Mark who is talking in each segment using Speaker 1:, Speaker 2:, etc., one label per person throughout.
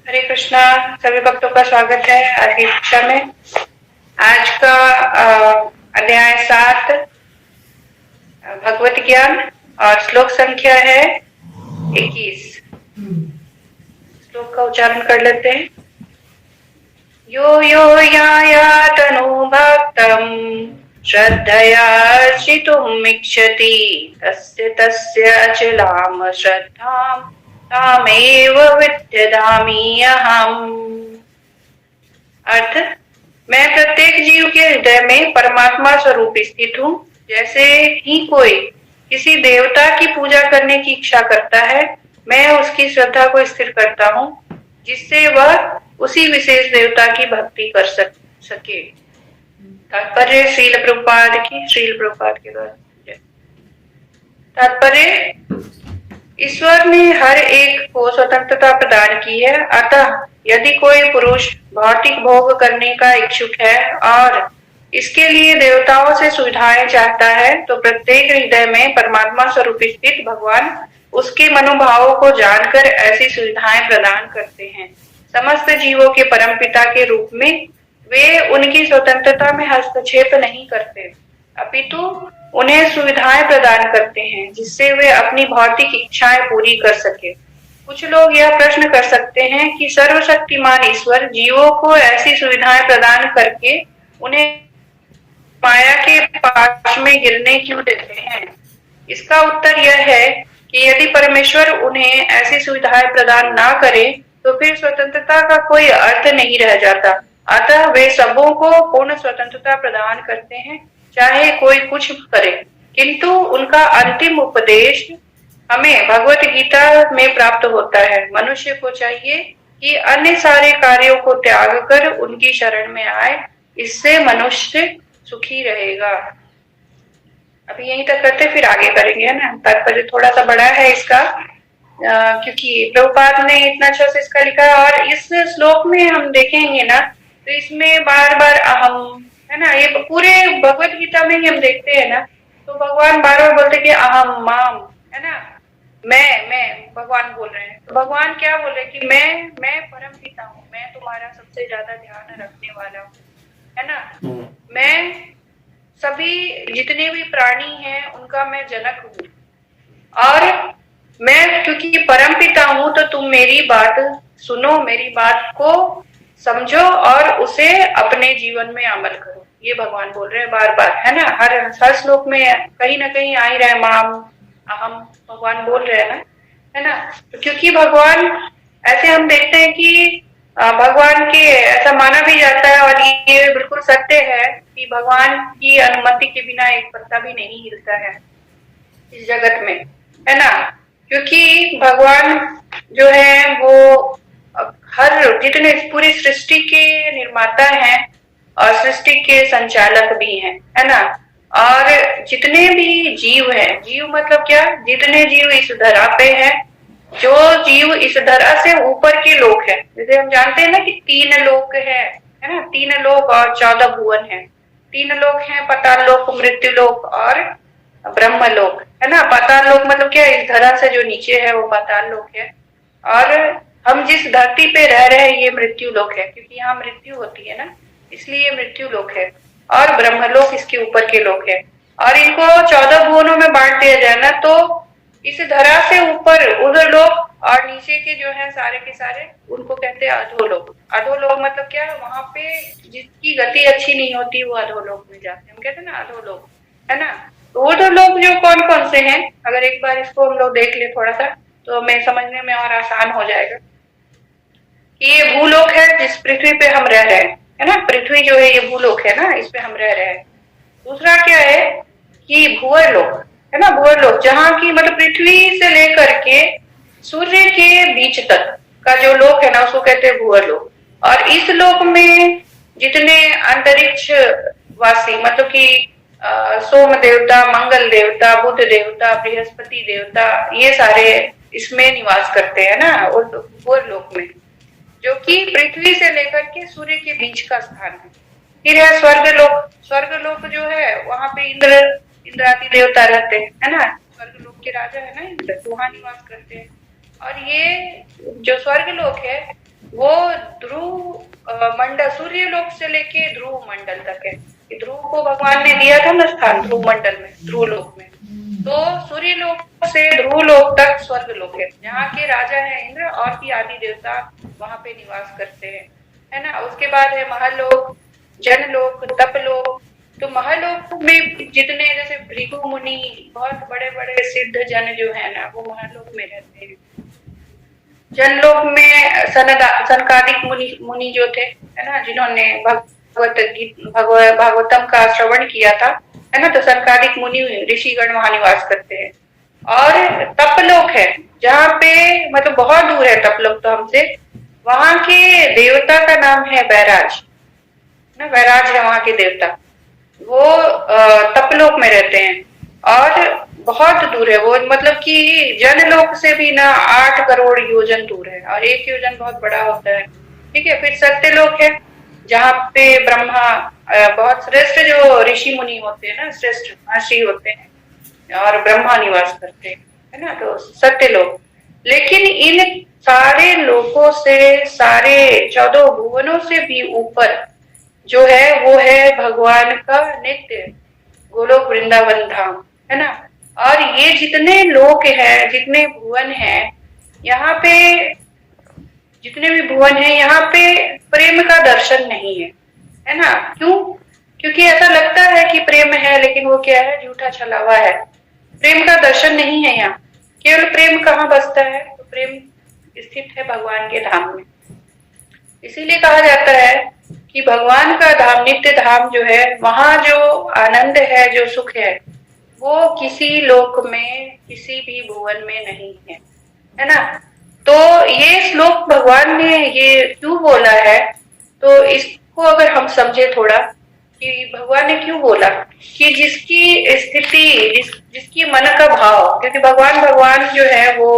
Speaker 1: हरे कृष्णा। सभी भक्तों का स्वागत है आज की कक्षा में। आज का अध्याय 7 भगवत ज्ञान और श्लोक संख्या है 21। श्लोक का उच्चारण कर लेते हैं। यो यो यायातनु भक्तम् श्रद्धयार्चितुम् इच्छति तस्य तस्य अचलाम श्रद्धाम् तामेव विद्यधामि अहम्। अर्थ, मैं प्रत्येक जीव के हृदय में परमात्मा स्वरूप स्थित हूँ। जैसे ही कोई किसी देवता की पूजा करने की इच्छा करता है, मैं उसकी श्रद्धा को स्थिर करता हूँ, जिससे वह उसी विशेष देवता की भक्ति कर सके। तात्पर्य श्रील प्रभुपाद के द्वारा। तात्पर्य, ईश्वर ने हर एक को स्वतंत्रता प्रदान की है। अतः यदि कोई पुरुष भौतिक भोग करने का इच्छुक है और इसके लिए देवताओं से सुविधाएं चाहता है, तो प्रत्येक हृदय में परमात्मा स्वरूप स्थित भगवान उसके मनोभावों को जानकर ऐसी सुविधाएं प्रदान करते हैं। समस्त जीवों के परमपिता के रूप में वे उनकी स्वतंत्रता में हस्तक्षेप नहीं करते, अपितु उन्हें सुविधाएं प्रदान करते हैं जिससे वे अपनी भौतिक इच्छाएं पूरी कर सके। कुछ लोग यह प्रश्न कर सकते हैं कि सर्वशक्तिमान ईश्वर जीवों को ऐसी सुविधाएं प्रदान करके उन्हें माया के पाश में गिरने क्यों देते हैं। इसका उत्तर यह है कि यदि परमेश्वर उन्हें ऐसी सुविधाएं प्रदान ना करे तो फिर स्वतंत्रता का कोई अर्थ नहीं रह जाता। अतः वे सबों को पूर्ण स्वतंत्रता प्रदान करते हैं, चाहे कोई कुछ करे। किंतु उनका अंतिम उपदेश हमें भगवत गीता में प्राप्त होता है। मनुष्य को चाहिए कि अन्य सारे कार्यों को त्याग कर उनकी शरण में आए, इससे मनुष्य सुखी रहेगा। अभी यहीं तक करते, फिर आगे करेंगे, है ना। तात्पर्य थोड़ा सा बड़ा है इसका, क्योंकि प्रभुपाद ने इतना अच्छा से इसका लिखा है। और इस श्लोक में हम देखेंगे ना, तो इसमें बार बार अहम, है ना, ये पूरे भगवत गीता में ही हम देखते हैं ना, तो भगवान बार बार बोलते कि अहम माम, है ना, मैं भगवान बोल रहे हैं। तो भगवान क्या बोल रहे कि मैं परम पिता हूँ, मैं तुम्हारा सबसे ज्यादा ध्यान रखने वाला हूँ, है ना। मैं सभी जितने भी प्राणी हैं उनका मैं जनक हूँ, और मैं क्योंकि परम पिता हूँ तो तुम मेरी बात सुनो, मेरी बात को समझो और उसे अपने जीवन में अमल करो। ये भगवान बोल रहे हैं बार बार, है ना। हर श्लोक में कहीं ना कहीं आ ही रहा है माम अहम, भगवान बोल रहे हैं, है ना। तो क्योंकि भगवान, ऐसे हम देखते हैं कि भगवान के ऐसा माना भी जाता है और ये बिल्कुल सत्य है कि भगवान की अनुमति के बिना एक पत्ता भी नहीं हिलता है इस जगत में, है ना। क्योंकि भगवान जो है वो हर जितने पूरी सृष्टि के निर्माता हैं और सृष्टि के संचालक भी हैं, है ना। और जितने भी जीव हैं, जीव मतलब क्या, जितने जीव इस धरा पे हैं, जो जीव इस धरा से ऊपर के लोग हैं, जैसे हम जानते हैं ना कि 3 लोक है ना, 3 लोक और 14 भुवन है। 3 लोक हैं, पाताल लोक, मृत्यु लोक और ब्रह्म लोक, है ना। पाताल लोक मतलब क्या, इस धरा से जो नीचे है वो पाताल लोक है, और हम जिस धरती पे रह रहे हैं ये मृत्यु लोक है, क्योंकि यहाँ मृत्यु होती है ना, इसलिए मृत्यु लोक है। और ब्रह्मलोक इसके ऊपर के लोक है। और इनको 14 भुवनों में बांट दिया जाए ना, तो इस धरा से ऊपर उधर लोक और नीचे के जो है सारे के सारे, उनको कहते हैं अधोलोक। अधोलोक मतलब क्या है, वहां पे जिसकी गति अच्छी नहीं होती वो अधोलोक में जाते हैं, हम कहते हैं ना अधोलोक, है ना। तो अधोलोक जो कौन कौन से हैं, अगर एक बार इसको हम लोग देख ले थोड़ा सा, तो हमें समझने में और आसान हो जाएगा। ये भूलोक है जिस पृथ्वी पे हम रह रहे हैं, है ना। पृथ्वी जो है ये भूलोक है ना, इस पे हम रह रहे हैं। दूसरा क्या है कि भूअरलोक, है ना। भूअरलोक जहाँ की मतलब पृथ्वी से लेकर के सूर्य के बीच तक का जो लोक है ना, उसको कहते हैं भूअरलोक। और इस लोक में जितने अंतरिक्ष वासी, मतलब कि सोम देवता, मंगल देवता, बुध देवता, बृहस्पति देवता, ये सारे इसमें निवास करते हैं ना, भूअरलोक में, जो कि पृथ्वी से लेकर के सूर्य के बीच का स्थान है। फिर है स्वर्गलोक। स्वर्गलोक जो है वहां पे इंद्रादि देवता रहते हैं, है ना। स्वर्गलोक के राजा है ना इंद्र, वहां निवास करते हैं। और ये जो स्वर्गलोक है वो ध्रुव मंडल, सूर्य लोक से लेके ध्रुव मंडल तक है। कि ध्रुव को भगवान ने दिया था ना स्थान ध्रुव मंडल में, ध्रुव लोक में। तो सूर्य लोक से ध्रुव लोक तक स्वर्ग लोक है, जहाँ के राजा है इंद्र और भी आदि देवता वहां पे निवास करते हैं, है ना। उसके बाद है महलोक, जनलोक, तपलोक। तो महलोक में जितने जैसे भृगु मुनि, बहुत बड़े बड़े सिद्ध जन जो है ना, वो महलोक में रहते हैं। जनलोक में सनकादिक मुनि मुनि जो थे, है ना, जिन्होंने भागवतम का श्रवण किया था, है ना। तो सनकादिक मुनि ऋषिगण वहां निवास करते हैं। और तपलोक है, जहाँ पे मतलब बहुत दूर है तपलोक तो हमसे। वहां के देवता का नाम है बैराज, ना, बैराज है वहां के देवता। वो तपलोक में रहते हैं और बहुत दूर है वो, मतलब कि जनलोक से भी ना 8 करोड़ योजन दूर है, और एक योजन बहुत बड़ा होता है। ठीक है। फिर सत्यलोक है, जहाँ पे ब्रह्मा, बहुत श्रेष्ठ जो ऋषि मुनि होते हैं ना, श्रेष्ठ महर्षि होते हैं, और ब्रह्मा निवास करते हैं, है ना। तो सत्यलोक। लेकिन इन सारे लोकों से, सारे 14 भुवनों से भी ऊपर जो है वो है भगवान का नित्य गोलोक वृंदावन धाम, है ना। और ये जितने लोक हैं, जितने भुवन हैं, यहाँ पे जितने भी भुवन हैं, यहाँ पे प्रेम का दर्शन नहीं है ना। क्यों? क्योंकि ऐसा लगता है कि प्रेम है, लेकिन वो क्या है, झूठा छलावा है। प्रेम का दर्शन नहीं है यहाँ। केवल प्रेम कहाँ बसता है? तो प्रेम स्थित है भगवान के धाम में। इसीलिए कहा जाता है कि भगवान का धाम, नित्य धाम जो है, वहां जो आनंद है, जो सुख है, वो किसी लोक में, किसी भी भुवन में नहीं है ना। तो ये श्लोक भगवान ने ये क्यों बोला है, तो इसको अगर हम समझे थोड़ा कि भगवान ने क्यों बोला, कि जिसकी स्थिति, जिसकी मन का भाव, क्योंकि भगवान जो है वो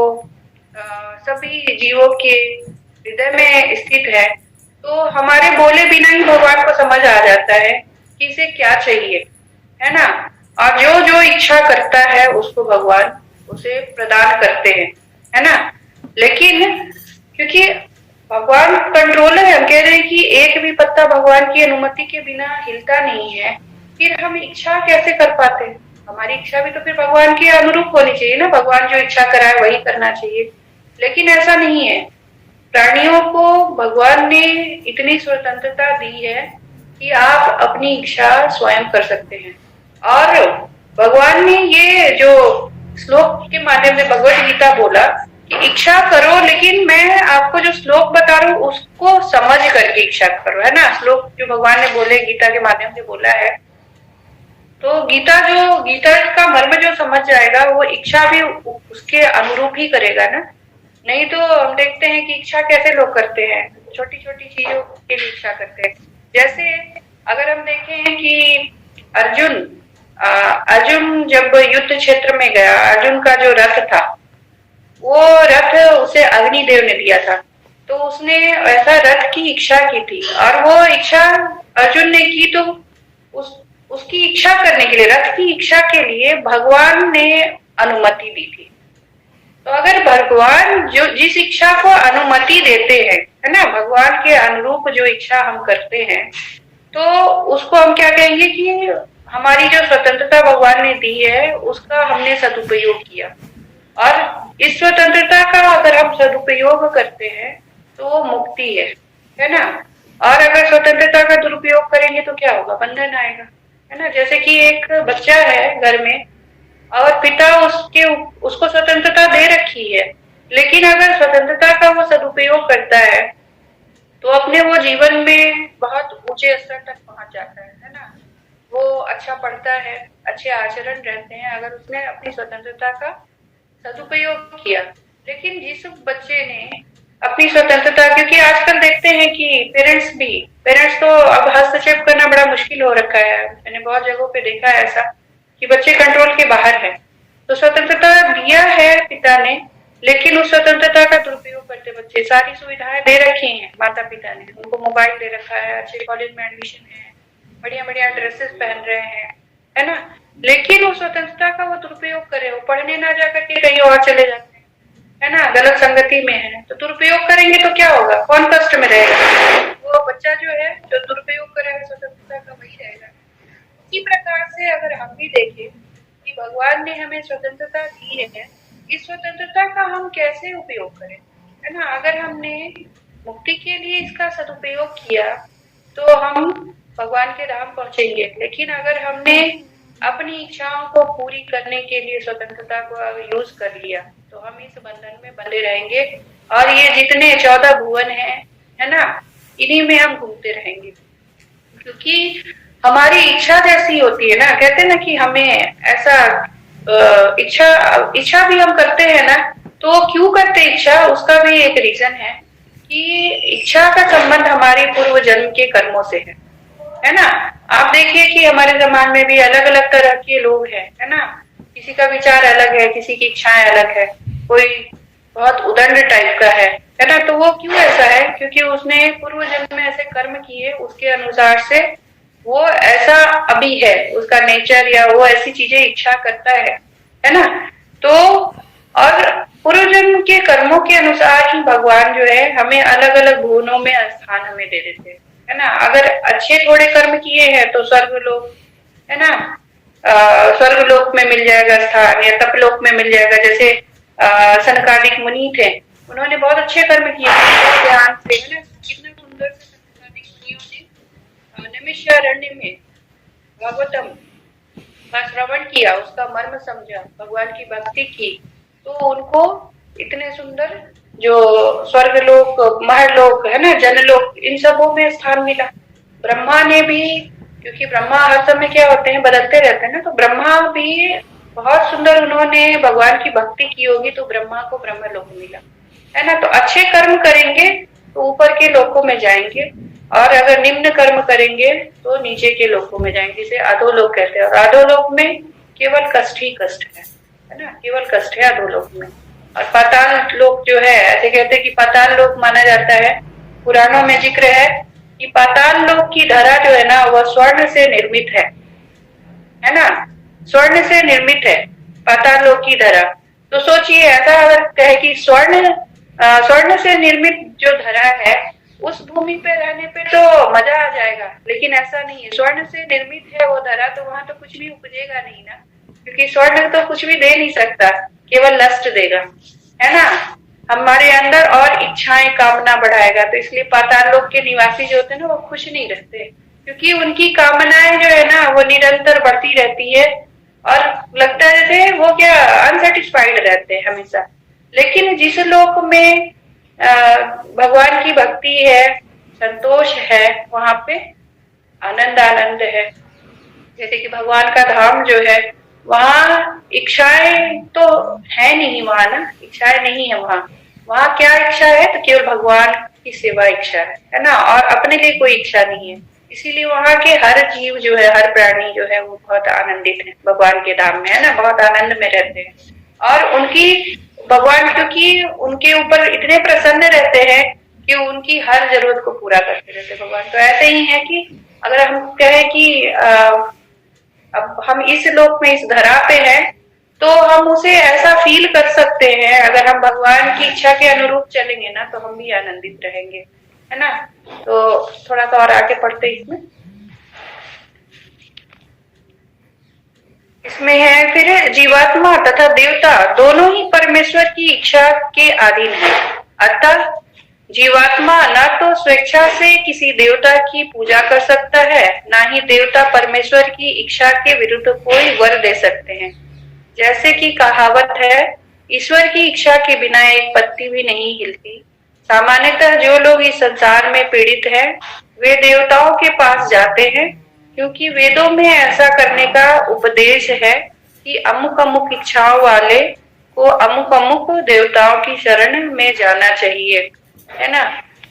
Speaker 1: सभी जीवों के हृदय में स्थित है। तो हमारे बोले बिना ही भगवान को समझ आ जाता है कि इसे क्या चाहिए, है ना। और जो जो इच्छा करता है उसको भगवान उसे प्रदान करते हैं, है ना। लेकिन क्योंकि भगवान कंट्रोलर है, हम कह रहे हैं कि एक भी पत्ता भगवान की अनुमति के बिना हिलता नहीं है, फिर हम इच्छा कैसे कर पाते हैं? हमारी इच्छा भी तो फिर भगवान के अनुरूप होनी चाहिए ना, भगवान जो इच्छा कराए वही करना चाहिए। लेकिन ऐसा नहीं है। प्राणियों को भगवान ने इतनी स्वतंत्रता दी है कि आप अपनी इच्छा स्वयं कर सकते हैं। और भगवान ने ये जो श्लोक के माध्यम से भगवत गीता बोला कि इच्छा करो, लेकिन मैं आपको जो श्लोक बता रहा हूँ उसको समझ करके इच्छा करो, है ना। श्लोक जो भगवान ने बोले, गीता के माध्यम से बोला है, तो गीता का मर्म जो समझ जाएगा वो इच्छा भी उसके अनुरूप ही करेगा ना। नहीं तो हम देखते हैं कि इच्छा कैसे लोग करते हैं, छोटी छोटी चीजों के लिए इच्छा करते हैं। जैसे अगर हम देखें कि अर्जुन जब युद्ध क्षेत्र में गया, अर्जुन का जो रथ था, वो रथ उसे अग्निदेव ने दिया था। तो उसने ऐसा रथ की इच्छा की थी, और वो इच्छा अर्जुन ने की, तो उसकी इच्छा करने के लिए, रथ की इच्छा के लिए भगवान ने अनुमति दी थी। तो अगर भगवान जो जिस इच्छा को अनुमति देते हैं, है ना, भगवान के अनुरूप जो इच्छा हम करते हैं, तो उसको हम क्या कहेंगे कि हमारी जो स्वतंत्रता भगवान ने दी है उसका हमने सदुपयोग किया। और इस स्वतंत्रता का अगर हम सदुपयोग करते हैं तो वो मुक्ति है ना। और अगर स्वतंत्रता का दुरुपयोग करेंगे तो क्या होगा? बंधन आएगा, है ना। जैसे कि एक बच्चा है घर में, और पिता उसको स्वतंत्रता दे रखी है, लेकिन अगर स्वतंत्रता का वो सदुपयोग करता है तो अपने वो जीवन में बहुत ऊंचे स्तर तक पहुंच जाता है ना। वो अच्छा पढ़ता है, अच्छे आचरण रहते हैं, अगर उसने अपनी स्वतंत्रता का सदुपयोग किया। लेकिन जिस बच्चे ने अपनी स्वतंत्रता, क्योंकि आजकल देखते हैं कि पेरेंट्स तो अब हस्तक्षेप करना बड़ा मुश्किल हो रखा है। मैंने बहुत जगहों पे देखा है ऐसा कि बच्चे कंट्रोल के बाहर है। तो स्वतंत्रता दिया है पिता ने, लेकिन उस स्वतंत्रता का दुरुपयोग करते बच्चे। सारी सुविधाएं दे रखी हैं माता पिता ने, उनको मोबाइल दे रखा है, अच्छे कॉलेज में एडमिशन है, बढ़िया बढ़िया ड्रेसेस पहन रहे हैं, है ना। लेकिन उस स्वतंत्रता का वो दुरुपयोग करे, वो पढ़ने ना जा करके कहीं और चले जाते हैं, है ना, गलत संगति में है, तो दुरुपयोग करेंगे तो क्या होगा, कौन कष्ट में रहेगा, वो बच्चा जो है जो दुरुपयोग करेगा स्वतंत्रता का वही रहेगा। इसी प्रकार से अगर हम भी देखें कि भगवान ने हमें स्वतंत्रता दी है, इस स्वतंत्रता का हम कैसे उपयोग करें, है ना। अगर हमने मुक्ति के लिए इसका सदुपयोग किया तो हम भगवान के धाम पहुंचेंगे, लेकिन अगर हमने अपनी इच्छाओं को पूरी करने के लिए स्वतंत्रता को यूज कर लिया तो हम इस बंधन में बंधे रहेंगे और ये जितने 14 भुवन है ना, इन्हीं में हम घूमते रहेंगे। क्योंकि हमारी इच्छा जैसी होती है ना, कहते हैं ना कि हमें ऐसा इच्छा इच्छा भी हम करते हैं ना, तो क्यों करते इच्छा, उसका भी एक रीजन है कि इच्छा का संबंध हमारे पूर्व जन्म के कर्मों से है ना। आप देखिए कि हमारे समाज में भी अलग अलग तरह के लोग हैं, है ना, किसी का विचार अलग है, किसी की इच्छाएं अलग है, कोई बहुत उदंड टाइप का है ना। तो वो क्यों ऐसा है, क्योंकि उसने पूर्व जन्म में ऐसे कर्म किए, उसके अनुसार से वो ऐसा अभी है, उसका नेचर या वो ऐसी चीजें इच्छा करता है ना। तो और पूर्व जन्म के कर्मों के अनुसार ही भगवान जो है हमें अलग अलग भुवनों में स्थान हमें दे देते हैं, है ना। अगर अच्छे थोड़े कर्म किए हैं तो स्वर्ग लोक, है ना, स्वर्ग लोक में मिल जाएगा स्थान, या तपलोक में मिल जाएगा। जैसे सनकादिक मुनि थे, उन्होंने बहुत अच्छे कर्म किए, ध्यान से, है ना, कितना सुंदर से सनकादिक मुनियों ने नैमिषारण्य में भागवतम का श्रवण किया, उसका मर्म समझा, भगवान की भक्ति की, तो उनको इतने सुंदर जो स्वर्ग लोक, महलोक, है ना, जनलोक, इन सबों में स्थान मिला। ब्रह्मा ने भी, क्योंकि ब्रह्मा हर समय क्या होते हैं, बदलते रहते हैं ना, तो ब्रह्मा भी बहुत सुंदर, उन्होंने भगवान की भक्ति की होगी तो ब्रह्मा को ब्रह्म लोक मिला, है ना। तो अच्छे कर्म करेंगे तो ऊपर के लोकों में जाएंगे, और अगर निम्न कर्म करेंगे तो नीचे के लोकों में जाएंगे, जिसे अधोलोक कहते हैं। और अधोलोक में केवल कष्ट ही कष्ट है ना, केवल कष्ट है अधोलोक में। और पाताल लोक जो है, ऐसे कहते हैं कि पाताल लोक माना जाता है, पुराणों में जिक्र है कि पाताल लोक की धरा जो है ना, वह स्वर्ण से निर्मित है ना, स्वर्ण से निर्मित है पाताल लोक की धरा। तो सोचिए, ऐसा अगर कहे कि स्वर्ण से निर्मित जो धरा है, उस भूमि पे रहने पे तो मजा आ जाएगा, लेकिन ऐसा नहीं है। स्वर्ण से निर्मित है वो धरा, तो वहां तो कुछ भी उपजेगा नहीं ना, क्योंकि स्वर्ण तो कुछ भी दे नहीं सकता, केवल लस्ट देगा, है ना, हमारे अंदर और इच्छाएं कामना बढ़ाएगा। तो इसलिए पाताल लोक के निवासी जो होते हैं ना, वो खुश नहीं रहते, क्योंकि उनकी कामनाएं जो है ना, वो निरंतर बढ़ती रहती है, और लगता है जैसे वो क्या अनसेटिस्फाइड रहते हैं हमेशा। लेकिन जिस लोक में भगवान की भक्ति है, संतोष है, वहां पे आनंद आनंद है। जैसे कि भगवान का धाम जो है, वहाँ इच्छाएं तो है नहीं, वहां ना इच्छाएं नहीं है, वहाँ क्या इच्छा है, तो केवल भगवान की सेवा इच्छा है ना, और अपने लिए कोई इच्छा नहीं है। इसीलिए वहाँ के हर जीव जो है, हर प्राणी जो है, वो बहुत आनंदित है भगवान के धाम में, है ना, बहुत आनंद में रहते हैं। और उनकी भगवान क्योंकि उनके ऊपर इतने प्रसन्न रहते हैं कि उनकी हर जरूरत को पूरा करते रहते हैं भगवान। तो ऐसे ही है कि अगर हम कहें कि अब हम इस लोक में, इस धरा पे हैं, तो हम उसे ऐसा फील कर सकते हैं, अगर हम भगवान की इच्छा के अनुरूप चलेंगे ना, तो हम भी आनंदित रहेंगे, है ना। तो थोड़ा सा और आगे पढ़ते इसमें इसमें है फिर, जीवात्मा तथा देवता दोनों ही परमेश्वर की इच्छा के अधीन है। अतः जीवात्मा न तो स्वेच्छा से किसी देवता की पूजा कर सकता है, न ही देवता परमेश्वर की इच्छा के विरुद्ध कोई वर दे सकते हैं। जैसे कि कहावत है, ईश्वर की इच्छा के बिना एक पत्ती भी नहीं हिलती। सामान्यतः जो लोग इस संसार में पीड़ित हैं, वे देवताओं के पास जाते हैं, क्योंकि वेदों में ऐसा करने का उपदेश है कि अमुक अमुक इच्छाओं वाले को अमुक अमुक देवताओं की शरण में जाना चाहिए, है ना।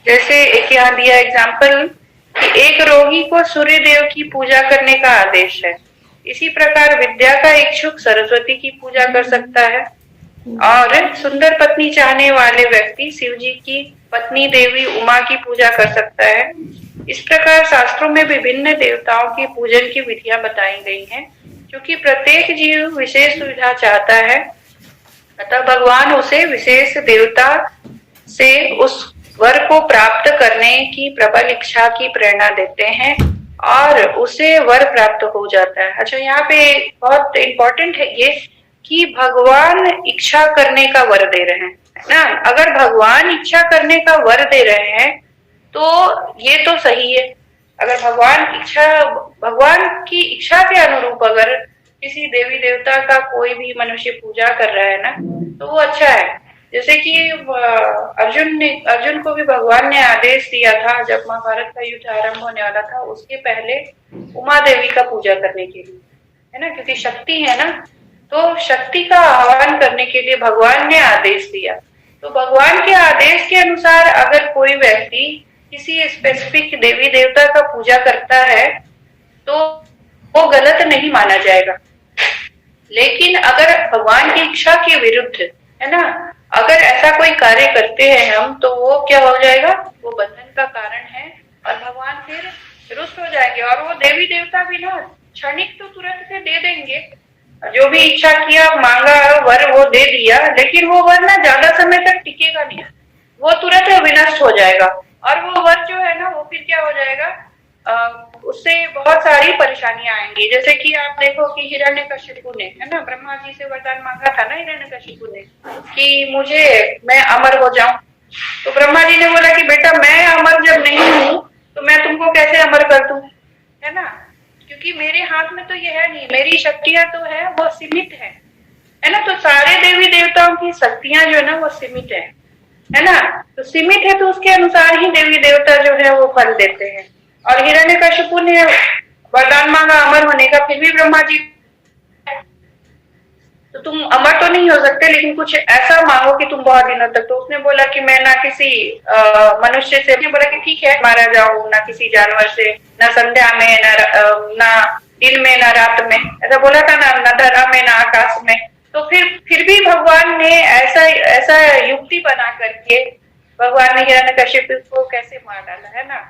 Speaker 1: जैसे एक यहाँ दिया एग्जाम्पल कि एक रोगी को सूर्य देव की पूजा करने का आदेश है, इसी प्रकार विद्या का इच्छुक सरस्वती की पूजा कर सकता है, और सुंदर पत्नी चाहने वाले व्यक्ति शिव जी की पत्नी देवी उमा की पूजा कर सकता है। इस प्रकार शास्त्रों में विभिन्न देवताओं की पूजन की विधियां बताई गई हैं, क्योंकि प्रत्येक जीव विशेष सुविधा चाहता है। अतः भगवान उसे विशेष देवता से उस वर को प्राप्त करने की प्रबल इच्छा की प्रेरणा देते हैं और उसे वर प्राप्त हो जाता है। अच्छा, यहाँ पे बहुत इम्पोर्टेंट है ये कि भगवान इच्छा करने का वर दे रहे हैं, है ना। अगर भगवान इच्छा करने का वर दे रहे हैं तो ये तो सही है। अगर भगवान की इच्छा के अनुरूप अगर किसी देवी देवता का कोई भी मनुष्य पूजा कर रहा है ना, तो वो अच्छा है। जैसे कि अर्जुन को भी भगवान ने आदेश दिया था जब महाभारत का युद्ध आरंभ होने वाला था, उसके पहले उमा देवी का पूजा करने के लिए, है ना, क्योंकि शक्ति है ना, तो शक्ति का आह्वान करने के लिए भगवान ने आदेश दिया। तो भगवान के आदेश के अनुसार अगर कोई व्यक्ति किसी स्पेसिफिक देवी देवता का पूजा करता है तो वो गलत नहीं माना जाएगा। लेकिन अगर भगवान की इच्छा के विरुद्ध, है ना, अगर ऐसा कोई कार्य करते हैं हम, तो वो क्या हो जाएगा, वो बंधन का कारण है और भगवान फिर रुष्ट हो जाएंगे। और वो देवी देवता भी ना क्षणिक तो तुरंत से दे देंगे, जो भी इच्छा किया मांगा वर वो दे दिया, लेकिन वो वर ना ज्यादा समय तक टिकेगा नहीं, वो तुरंत विनष्ट हो जाएगा। और वो वर जो है ना, वो फिर क्या हो जाएगा, उससे बहुत सारी परेशानियां आएंगी। जैसे कि आप देखो कि हिरण्यकशिपु ने, है ना, ब्रह्मा जी से वरदान मांगा था ना हिरण्यकशिपु ने कि मैं अमर हो जाऊं। तो ब्रह्मा जी ने बोला कि बेटा मैं अमर जब नहीं हूं तो मैं तुमको कैसे अमर कर दूं, है ना, क्योंकि मेरे हाथ में तो ये है नहीं, मेरी शक्तियां तो है वो सीमित है ना। तो सारे देवी देवताओं की शक्तियां जो है ना वो सीमित है ना, तो सीमित है तो उसके अनुसार ही देवी देवता जो है वो फल देते हैं। और हिरण्यकशिपु ने वरदान मांगा अमर होने का, फिर भी ब्रह्मा जी तो तुम अमर तो नहीं हो सकते, लेकिन कुछ ऐसा मांगो कि तुम बहुत दिनों तक। तो उसने बोला कि मैं ना किसी मनुष्य से, बोला कि ठीक है मारा जाऊं, ना किसी जानवर से, ना संध्या में, ना दिन में, ना रात में, ऐसा बोला था ना, ना धरा में, ना आकाश में। तो फिर भी भगवान ने ऐसा युक्ति बना करके भगवान ने हिरण्यकशिपु को कैसे मार डाला, है ना,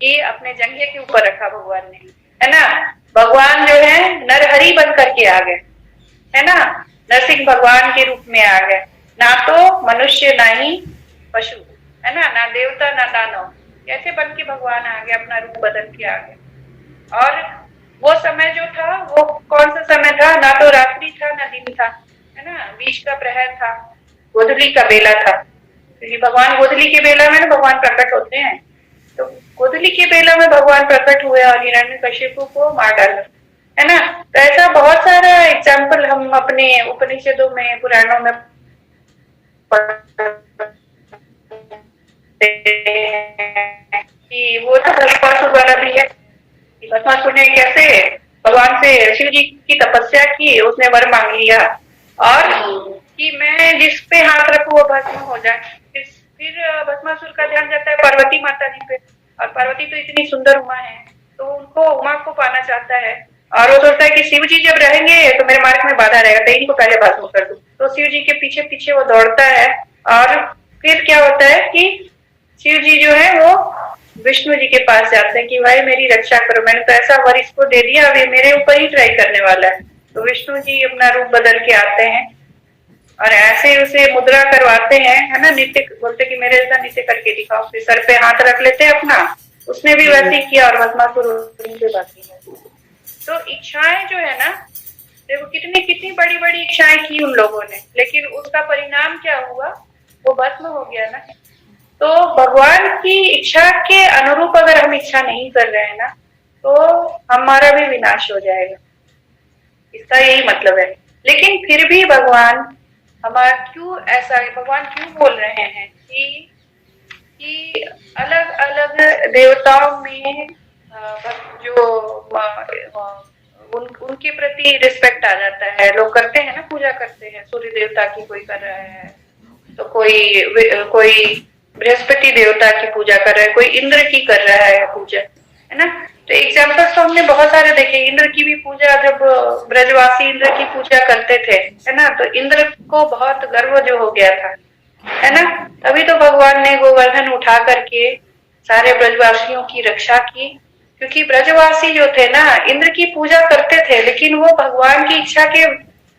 Speaker 1: ये अपने जंघे के ऊपर रखा भगवान ने, है ना। भगवान जो है नरहरि बन करके आ गए, है ना, नरसिंह भगवान के रूप में आ गए, ना तो मनुष्य ना ही पशु, है ना देवता ना दानव, कैसे बन के भगवान आ गए, अपना रूप बदल के आ गए। और वो समय जो था वो कौन सा समय था, ना तो रात्रि था ना दिन था, है ना, बीच का प्रहर था, गोधूली का बेला था, क्योंकि भगवान गोधूली के बेला में ना भगवान प्रकट होते हैं। तो गोधूली के बेला में भगवान प्रकट हुए और हिरण्यकशिपु को मार डाला, है ना। तो ऐसा बहुत सारा एग्जाम्पल हम अपने उपनिषदों में, पुराणों में कि वो तो भस्मासुर वाला भी है। भस्मासुर ने कैसे भगवान से, शिव जी की तपस्या की, उसने वर मांग लिया और कि मैं जिस पे हाथ रखूं वो भस्म हो जाए। फिर भस्मासुर का ध्यान जाता है पार्वती माता जी पे, और पार्वती तो इतनी सुंदर उमा है, तो उनको उमा को पाना चाहता है और वो सोचता है कि शिव जी जब रहेंगे तो मेरे मार्ग में बाधा रहेगा, तो इनको पहले भस्म कर दूं। तो शिव जी के पीछे पीछे वो दौड़ता है और फिर क्या होता है कि शिव जी जो है वो विष्णु जी के पास जाते हैं कि भाई मेरी रक्षा करो, मैंने तो ऐसा वर इसको दे दिया, अब ये मेरे ऊपर ही ट्राई करने वाला है। तो विष्णु जी अपना रूप बदल के आते हैं और ऐसे उसे मुद्रा करवाते हैं, है ना, नित्य बोलते कि मेरे जैसा नित्य करके दिखाओ, फिर सर पे हाथ रख लेते हैं अपना, उसने भी वैसे ही किया और भस्मासुर पे बाकी है। तो इच्छाएं जो है ना, देखो कितनी बड़ी बड़ी इच्छाएं की उन लोगों ने, लेकिन उसका परिणाम क्या हुआ, वो भस्म हो गया ना। तो भगवान की इच्छा के अनुरूप अगर हम इच्छा नहीं कर रहे हैं ना, तो हमारा भी विनाश हो जाएगा, इसका यही मतलब है। लेकिन फिर भी भगवान हमारा भगवान क्यों बोल रहे हैं कि अलग अलग देवताओं में जो उनके प्रति रिस्पेक्ट आ जाता है। लोग करते हैं ना, पूजा करते हैं, सूर्य देवता की कोई कर रहा है, तो कोई बृहस्पति देवता की पूजा कर रहा है, कोई इंद्र की कर रहा है पूजा, है ना। तो एग्जाम्पल्स तो हमने बहुत सारे देखे। इंद्र की भी पूजा, जब ब्रजवासी इंद्र की पूजा करते थे, है ना, तो इंद्र को बहुत गर्व जो हो गया था, है ना। तभी तो भगवान ने गोवर्धन उठा करके सारे ब्रजवासियों की रक्षा की, क्योंकि ब्रजवासी जो थे ना इंद्र की पूजा करते थे, लेकिन वो भगवान की इच्छा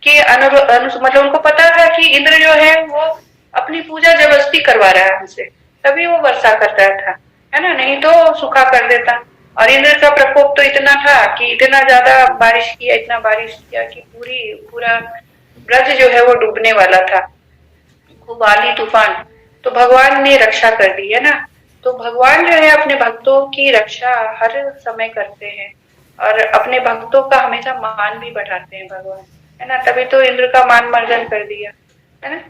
Speaker 1: के मतलब उनको पता था कि इंद्र जो है वो अपनी पूजा जबरदस्ती करवा रहा है हमसे, तभी वो वर्षा कर रहा था, है ना, नहीं तो सूखा कर देता। और इंद्र का प्रकोप तो इतना था कि इतना ज्यादा बारिश किया, इतना बारिश किया कि पूरा ब्रज जो है वो डूबने वाला था, खूब आंधी तूफान। तो भगवान ने रक्षा कर दी, है ना। तो भगवान जो है अपने भक्तों की रक्षा हर समय करते हैं, और अपने भक्तों का हमेशा मान भी बढ़ाते हैं भगवान, है ना। तभी तो इंद्र का मान मर्दन कर दिया, है ना।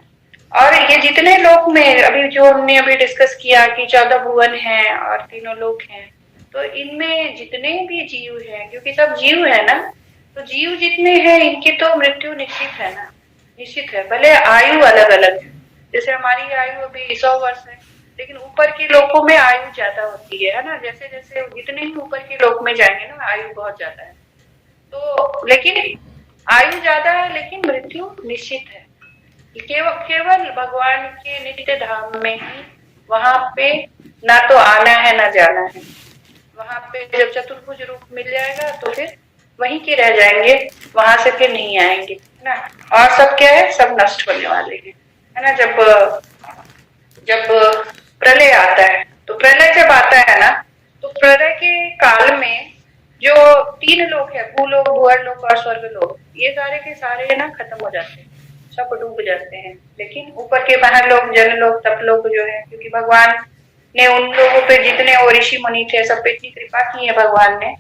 Speaker 1: और ये जितने लोक में अभी जो हमने अभी डिस्कस किया कि 14 भुवन हैं और तीनों लोक हैं, तो इनमें जितने भी जीव हैं, क्योंकि सब जीव है ना, तो जीव जितने हैं इनकी तो मृत्यु निश्चित है ना, निश्चित है। भले आयु अलग अलग है, जैसे हमारी आयु अभी 100 वर्ष है, लेकिन ऊपर के लोकों में आयु ज्यादा होती है ना। जैसे जैसे जितने ही ऊपर के लोक में जाएंगे ना, आयु बहुत ज्यादा है। तो लेकिन आयु ज्यादा है लेकिन मृत्यु निश्चित है। केवल केवल भगवान के नित्य धाम में ही, वहां पे ना तो आना है ना जाना है। वहां पे जब चतुर्भुज रूप मिल जाएगा तो फिर वहीं के रह जाएंगे, वहां से फिर नहीं आएंगे, है ना। और सब क्या है, सब नष्ट होने वाले हैं, है ना। जब जब प्रलय आता है, तो प्रलय जब आता है ना, तो प्रलय के काल में जो तीन लोक है, भूलोक, भुवर्लोक और स्वर्गलोक, ये सारे के सारे ना खत्म हो जाते हैं, सब डूब जाते हैं। लेकिन ऊपर के महालोक, जनलोक, तपलोक जो है, क्योंकि भगवान ने उन लोगों पे, जितने वो ऋषि मुनि थे, सब पे इतनी कृपा की है भगवान ने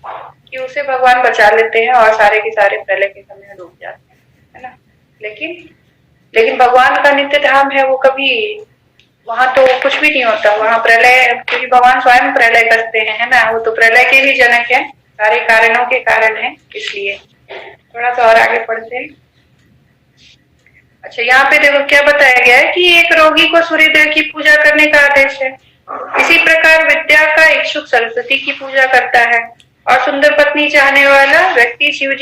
Speaker 1: कि उसे भगवान बचा लेते हैं और सारे के सारे प्रलय के समय डूब जाते हैं, है ना। लेकिन लेकिन भगवान का नित्य धाम है, वो कभी, वहां तो कुछ भी नहीं होता, वहां प्रलय, क्योंकि भगवान स्वयं प्रलय करते हैं, है ना। वो तो प्रलय के भी जनक है, सारे कारणों के कारण है, इसलिए थोड़ा सा और आगे पढ़ते हैं। अच्छा, यहाँ पे देखो क्या बताया गया है कि एक रोगी को सूर्य देव की पूजा करने का आदेश है। इसी प्रकार विद्या का इच्छुक सरस्वती की पूजा करता है, और सुंदर पत्नी चाहने वाला व्यक्ति शिव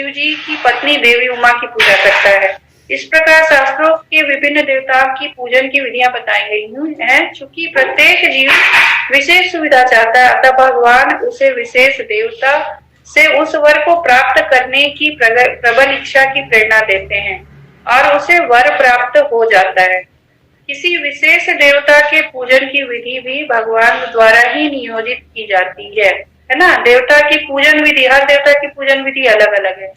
Speaker 1: जी की पत्नी देवी उमा की पूजा करता है। इस प्रकार शास्त्रों के विभिन्न देवताओं की पूजन की विधियां बताई गई हैं। चूंकि प्रत्येक जीव विशेष सुविधा चाहता है, अतः भगवान उसे विशेष देवता से उस वर को प्राप्त करने की प्रबल इच्छा की प्रेरणा देते हैं, और उसे वर प्राप्त हो जाता है। किसी विशेष देवता के पूजन की विधि भी भगवान द्वारा ही नियोजित की जाती है ना। देवता की पूजन विधि, हर देवता की पूजन विधि अलग अलग है,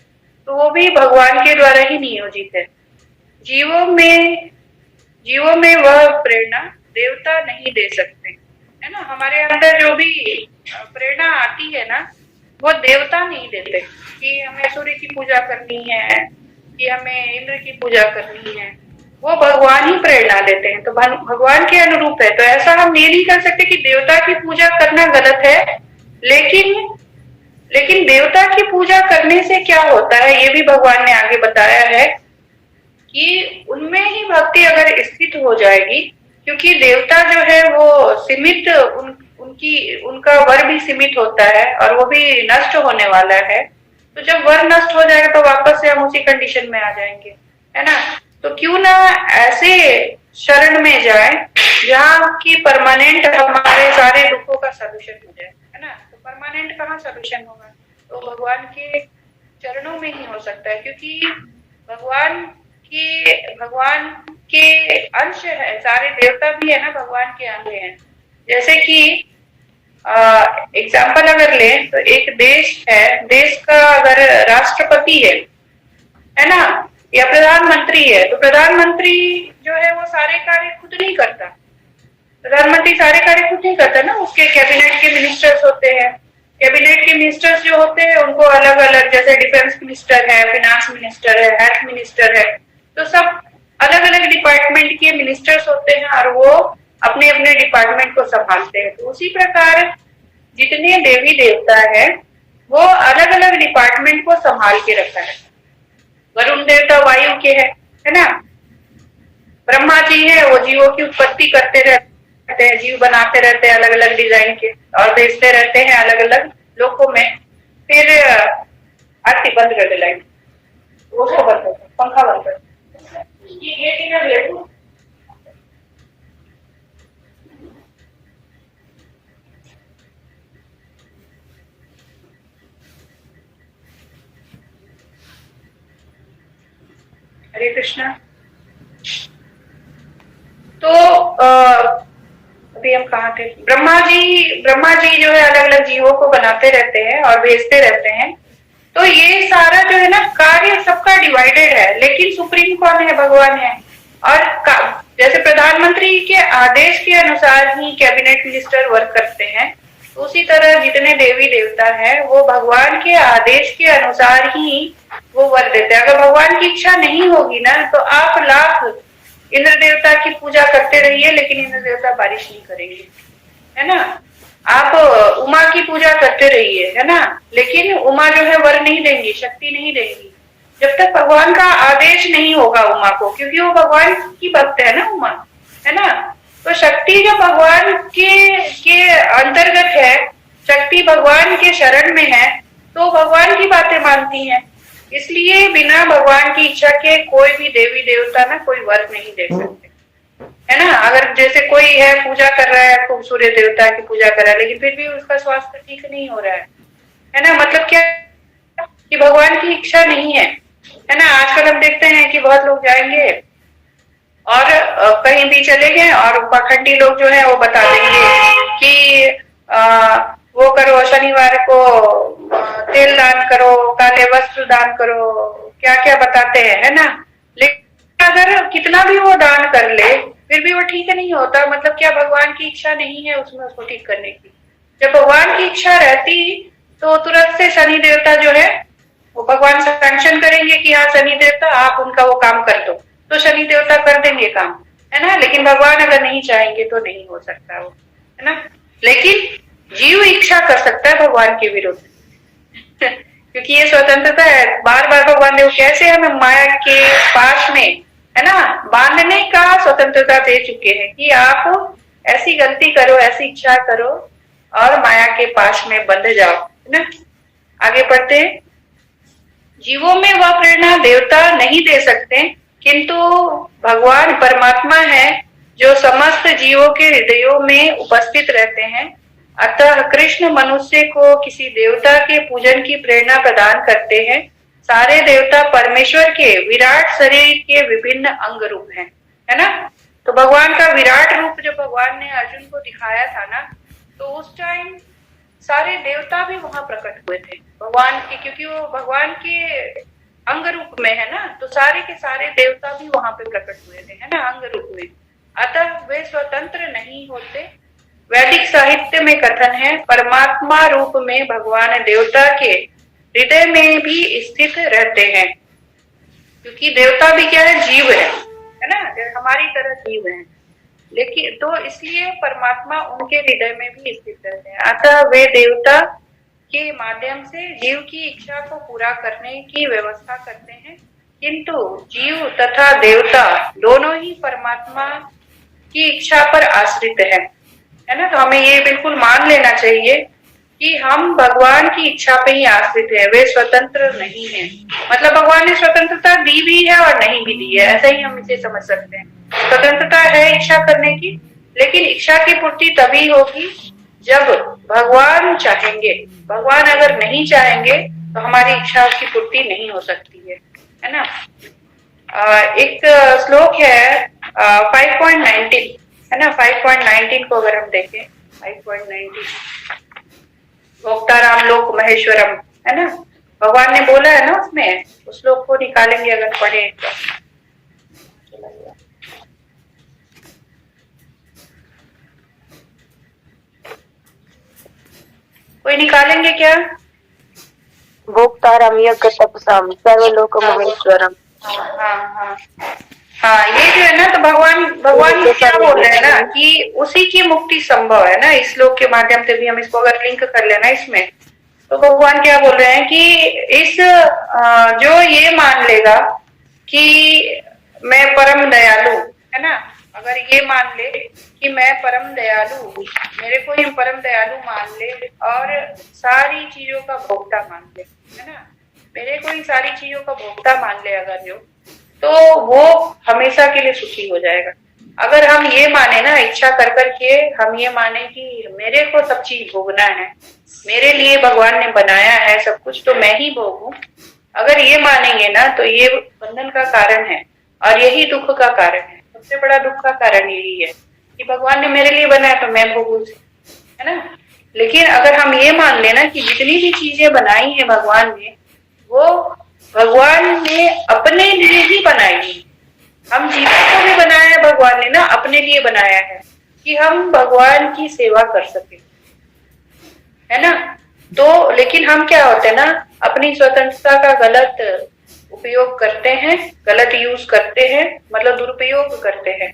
Speaker 1: तो वो भी भगवान के द्वारा ही नियोजित है। जीवों में जीवों में वह प्रेरणा देवता नहीं दे सकते, है ना। हमारे अंदर जो भी प्रेरणा आती है ना, वो देवता नहीं देते कि हमें सूर्य की पूजा करनी है, कि हमें इंद्र की पूजा करनी है, वो भगवान ही प्रेरणा देते हैं। तो भगवान के अनुरूप है, तो ऐसा हम ये नहीं कर सकते कि देवता की पूजा करना गलत है। लेकिन लेकिन देवता की पूजा करने से क्या होता है, ये भी भगवान ने आगे बताया है कि उनमें ही भक्ति अगर स्थित हो जाएगी, क्योंकि देवता जो है वो सीमित, उनका वर भी सीमित होता है और वो भी नष्ट होने वाला है। तो जब वर नष्ट हो जाएगा तो वापस से हम उसी कंडीशन में आ जाएंगे, है ना। तो क्यों ना ऐसे शरण में जाए जहाँ की परमानेंट हमारे सारे दुखों का सलूशन हो जाए, है ना। तो परमानेंट कहाँ सलूशन होगा, तो भगवान के चरणों में ही हो सकता है, क्योंकि भगवान के अंश है, सारे देवता भी है ना भगवान के अंग हैं। जैसे कि एग्जाम्पल अगर लें तो एक देश है, देश का अगर राष्ट्रपति है ना, या प्रधानमंत्री है, तो प्रधानमंत्री जो है वो सारे कार्य खुद नहीं करता। प्रधानमंत्री सारे कार्य खुद नहीं करता ना, उसके कैबिनेट के मिनिस्टर्स होते हैं। कैबिनेट के मिनिस्टर्स जो होते हैं उनको अलग अलग, जैसे डिफेंस मिनिस्टर है, फिनांस मिनिस्टर है, हेल्थ मिनिस्टर है, तो सब अलग अलग डिपार्टमेंट के मिनिस्टर्स होते हैं और वो अपने अपने डिपार्टमेंट को संभालते हैं। तो उसी प्रकार जितने देवी देवता है वो अलग अलग डिपार्टमेंट को संभाल के रखा है। वरुण देवता वायु के है ना। ब्रह्मा जी है, वो जीवों की उत्पत्ति करते रहते हैं, जीव बनाते रहते हैं अलग अलग डिजाइन के और भेजते रहते हैं अलग अलग लोकों में। फिर आरती बंद कर दे, लाइट उसको बंद कर, पंखा बंद कर, ये गेट इधर ले। हरे कृष्णा। तो अभी हम कहाँ थे? ब्रह्मा जी जो है अलग अलग जीवों को बनाते रहते हैं और भेजते रहते हैं। तो ये सारा जो है ना कार्य सबका डिवाइडेड है, लेकिन सुप्रीम कौन है? भगवान है। और जैसे प्रधानमंत्री के आदेश के अनुसार ही कैबिनेट मिनिस्टर वर्क करते हैं, तो उसी तरह जितने देवी देवता हैं वो भगवान के आदेश के अनुसार ही वो वर्क देते हैं। अगर भगवान की इच्छा नहीं होगी ना, तो आप लाख इंद्र देवता की पूजा करते रहिए, लेकिन इंद्र देवता बारिश नहीं करेंगे, है ना। आप उमा की पूजा करते रहिए, है ना, लेकिन उमा जो है वर नहीं देंगी, शक्ति नहीं देंगी, जब तक भगवान का आदेश नहीं होगा उमा को, क्योंकि वो भगवान की भक्त है ना उमा, है ना। तो शक्ति जो भगवान के अंतर्गत है, शक्ति भगवान के शरण में है, तो भगवान की बातें मानती हैं। इसलिए बिना भगवान की इच्छा के कोई भी देवी देवता ना कोई वर नहीं दे सकते, है ना। अगर जैसे कोई है पूजा कर रहा है, खूब सूर्य देवता की पूजा कर रहा है, लेकिन फिर भी उसका स्वास्थ्य ठीक नहीं हो रहा है ना, मतलब क्या कि भगवान की इच्छा नहीं है ना। आजकल हम देखते हैं कि बहुत लोग जाएंगे और कहीं भी चले गए और पाखंडी लोग जो है वो बता देंगे कि वो करो, शनिवार को तेल दान करो, काले वस्त्र दान करो, क्या क्या बताते हैं, है ना। लेकिन अगर कितना भी वो दान कर ले फिर भी वो ठीक नहीं होता, मतलब क्या भगवान की इच्छा नहीं है उसमें उसको ठीक करने की। जब भगवान की इच्छा रहती तो तुरंत से शनि देवता जो है वो भगवान से सैंक्शन करेंगे कि हाँ शनि देवता आप उनका वो काम कर दो, तो शनि देवता कर देंगे काम, है ना। लेकिन भगवान अगर नहीं चाहेंगे तो नहीं हो सकता वो, है ना। लेकिन जीव इच्छा कर सकता है भगवान के विरुद्ध क्योंकि ये स्वतंत्रता है। बार बार भगवान ने कैसे हमें माया के पास में, है ना, बांधने का स्वतंत्रता दे चुके हैं कि आप ऐसी गलती करो, ऐसी इच्छा करो और माया के पास में बंध जाओ, है ना। आगे पढ़ते हैं। जीवों में वह प्रेरणा देवता नहीं दे सकते, किंतु भगवान परमात्मा है जो समस्त जीवों के हृदयों में उपस्थित रहते हैं। अतः कृष्ण मनुष्य को किसी देवता के पूजन की प्रेरणा प्रदान करते हैं। सारे देवता परमेश्वर के विराट शरीर के विभिन्न अंग रूप हैं, है ना। तो भगवान का विराट रूप जो भगवान ने अर्जुन को दिखाया था ना, तो उस टाइम सारे देवता भी वहां प्रकट हुए थे भगवान के, क्योंकि वो भगवान के अंग रूप में है ना, तो सारे के सारे देवता भी वहां पे प्रकट हुए थे, है ना, अंग रूप में। अतः वे स्वतंत्र नहीं होते। वैदिक साहित्य में कथन है, परमात्मा रूप में भगवान देवता के हृदय में भी स्थित रहते हैं, क्योंकि देवता भी क्या है? जीव है ना, हमारी तरह जीव है, लेकिन तो इसलिए परमात्मा उनके हृदय में भी स्थित रहते हैं। अतः वे देवता के माध्यम से जीव की इच्छा को पूरा करने की व्यवस्था करते हैं, किंतु जीव तथा देवता दोनों ही परमात्मा की इच्छा पर आश्रित है ना। तो हमें ये बिल्कुल मान लेना चाहिए कि हम भगवान की इच्छा पे ही आश्रित है, वे स्वतंत्र नहीं है। मतलब भगवान ने स्वतंत्रता दी भी है और नहीं भी दी है, ऐसा ही हम इसे समझ सकते हैं। स्वतंत्रता है इच्छा करने की, लेकिन इच्छा की पूर्ति तभी होगी जब भगवान चाहेंगे। भगवान अगर नहीं चाहेंगे तो हमारी इच्छा की पूर्ति नहीं हो सकती है ना। एक श्लोक है 5.19, है ना। 5.19 को अगर हम देखें, 5.19 भोक्ताराम लोक महेश्वरम, है ना, भगवान ने बोला है ना उसमें, उस श्लोक को निकालेंगे अगर पढ़े तो। कोई निकालेंगे क्या?
Speaker 2: भोक्तारम यज्ञ तपसाम सर्वलोक महेश्वरम।
Speaker 1: हाँ, ये जो है ना, तो भगवान क्या बोल रहे हैं ना कि उसी की मुक्ति संभव है ना। इस श्लोक के माध्यम से भी हम इसको अगर लिंक कर लेना इसमें, तो भगवान क्या बोल रहे हैं कि इस जो ये मान लेगा कि मैं परम दयालु, है ना, अगर ये मान ले कि मैं परम दयालु, मेरे को ही परम दयालु मान ले और सारी चीजों का भोक्ता मान ले, है ना, मेरे को ही सारी चीजों का भोक्ता मान ले अगर जो, तो वो हमेशा के लिए सुखी हो जाएगा। अगर हम ये माने ना, इच्छा कर करके हम ये माने कि मेरे को सब चीज भोगना है, मेरे लिए भगवान ने बनाया है सब कुछ, तो मैं ही भोगूं, अगर ये मानेंगे ना तो ये बंधन का कारण है। और यही दुख का कारण है। सबसे बड़ा दुख का कारण यही है कि भगवान ने मेरे लिए बनाया तो मैं भोगूं उसे, है ना। लेकिन अगर हम ये मान लेना कि जितनी भी चीजें बनाई है भगवान ने, वो भगवान ने अपने लिए ही बनाई है। हम जीवन को भी बनाया है भगवान ने ना, अपने लिए बनाया है कि हम भगवान की सेवा कर सके, है ना। तो लेकिन हम क्या होते हैं ना, अपनी स्वतंत्रता का गलत उपयोग करते हैं, गलत यूज करते हैं, मतलब दुरुपयोग करते हैं,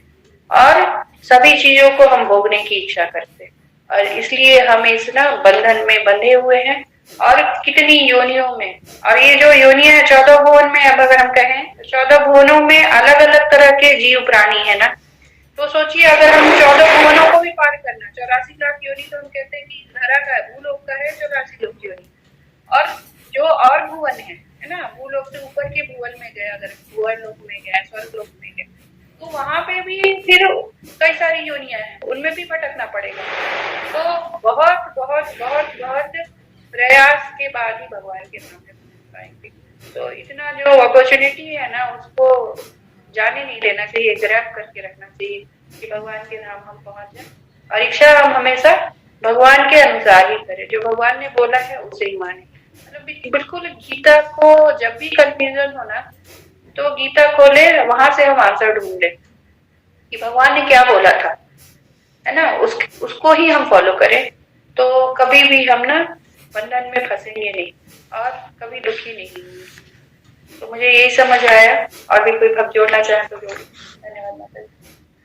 Speaker 1: और सभी चीजों को हम भोगने की इच्छा करते हैं। और इसलिए हम इस ना बंधन में बंधे हुए हैं, और कितनी योनियों में। और ये जो योनियां है 14 भुवन में, अब अगर हम कहें तो 14 भुवनों में अलग अलग तरह के जीव प्राणी है ना। तो सोचिए अगर हम 14 भुवनों को भी पार करना, 84 लाख योनि तो हम कहते हैं कि धरा का है, भूलोक का है 84 लाख योनि, और जो और भुवन है ना, भूलोक से ऊपर के भुवन में गए, अगर भुवन लोक में गए, स्वर्ग लोक में गए, तो वहां पे भी फिर कई सारी योनियां हैं, उनमें भी भटकना पड़ेगा। तो बहुत बहुत बहुत बहुत प्रयास के बाद ही भगवान के सामने पहुंच पाएंगे। तो इतना जो अपॉर्चुनिटी है ना, उसको जाने नहीं देना चाहिए, ग्रैब करके रखना चाहिए कि भगवान के धाम हम पहुंच जाए। और इच्छा हम हमेशा भगवान के अनुसार ही करें, जो भगवान ने बोला है उसे ही माने। मतलब बिल्कुल गीता को जब भी कंफ्यूजन हो ना, तो गीता खोले, वहां से हम आंसर ढूंढ ले कि भगवान ने क्या बोला था, है ना, उसको ही हम फॉलो करें। तो कभी भी हम ना बंधन में फंसेंगे नहीं और कभी दुखी नहीं होंगे। तो मुझे यही समझ आया, और भी कोई भक्त जोड़ना चाहे तो जोड़े। धन्यवाद माता जी।